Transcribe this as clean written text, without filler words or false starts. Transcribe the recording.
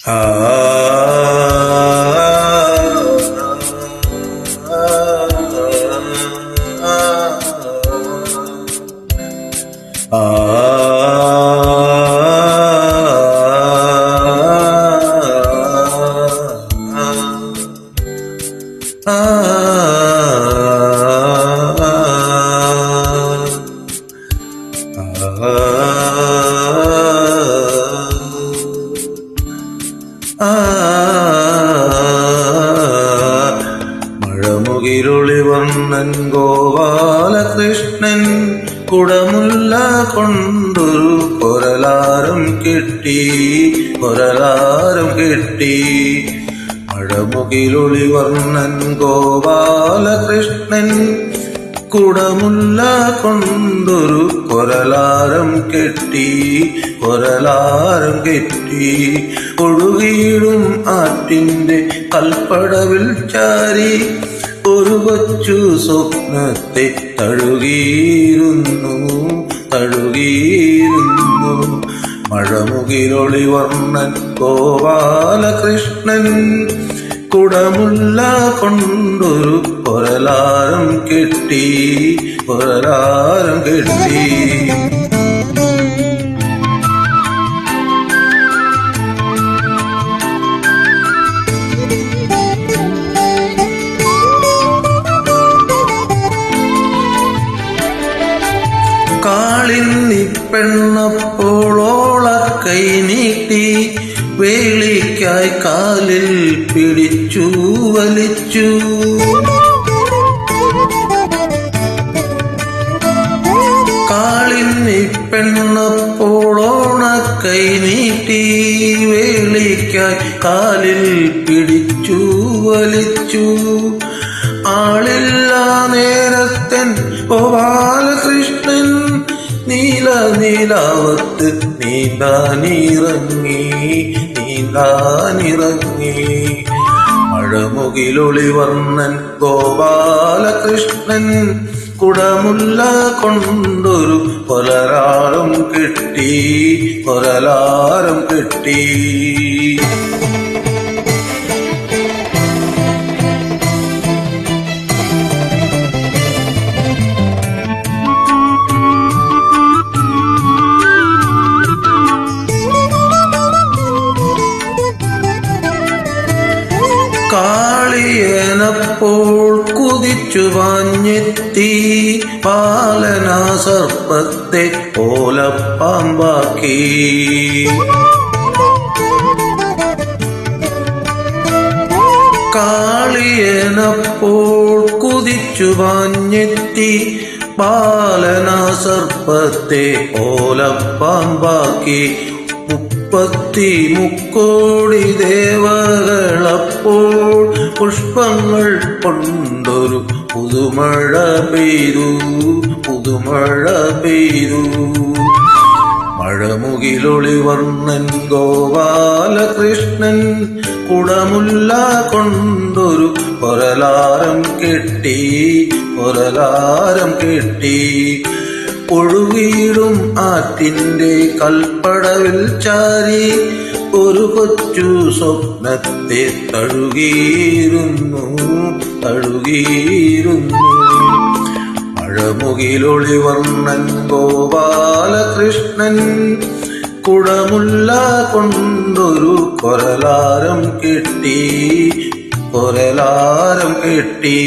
ആ മഴമുകിലൊളി വർണ്ണൻ ഗോപാലകൃഷ്ണൻ കുടമുല്ല കൊണ്ടൊരു കൊരലാരം കെട്ടി മഴമുകിലൊളി വർണ്ണൻ ഗോപാലകൃഷ്ണൻ കുടമുല്ല കൊണ്ടൊരു കൊരലാരം കെട്ടി ഒഴുകിയിടും ആറ്റിന്റെ കൽപ്പടവിൽ ചാരി ഒരു കൊച്ചു സ്വപ്നത്തെ തഴുകിയിരുന്നു മഴമുകിലൊളി വർണ്ണൻ ഗോപാലകൃഷ്ണൻ കുടമുല്ല കൊണ്ടൊരു കൊരലാരം കെട്ടി കാളിന്നി പെണ്ണപ്പോളോള കൈ നീട്ടി വേളിക്കായി കാലിൽ പിടിച്ചു വലിച്ചു കാളിന്നി പെണ്ണപ്പോളോണ കൈ നീട്ടി വേളിക്കായി കാലിൽ പിടിച്ചു വലിച്ചു ആളില്ലാ നേരത്തൻ ഗോപാലകൃഷ്ണൻ നീലാവത്ത് നീന്താനിറങ്ങി മഴമുകിലൊളി വർണ്ണൻ ഗോപാലകൃഷ്ണൻ കുടമുല്ല കൊണ്ടൊരു കൊരലാരം കെട്ടി കാളിയനപ്പോൾ കുതിച്ചു പാഞ്ഞെത്തി പാലനാ സർപ്പത്തെ ഓലപ്പാമ്പാക്കി കാളിയനപ്പോൾ കുതിച്ചു പാഞ്ഞെത്തി പാലനാ സർപ്പത്തെ ഓലപ്പാമ്പാക്കി 33 ദേവകളപ്പോൾ പുഷ്പങ്ങൾ കൊണ്ടൊരു പുതുമഴ പെയ്തു മഴമുകിലൊളി വർണ്ണൻ ഗോപാലകൃഷ്ണൻ കുടമുല്ല കൊണ്ടൊരു കൊരലാരം കെട്ടി ഒഴുകിയിടും ആറ്റിന്റെ കൽപ്പടവിൽ ചാരി ഒരു കൊച്ചു സ്വപ്നത്തെ തഴുകിയിരുന്നു മഴമുകിലൊളി വർണ്ണൻ ഗോപാലകൃഷ്ണൻ കുടമുല്ല കൊണ്ടൊരു കൊരലാരം കെട്ടി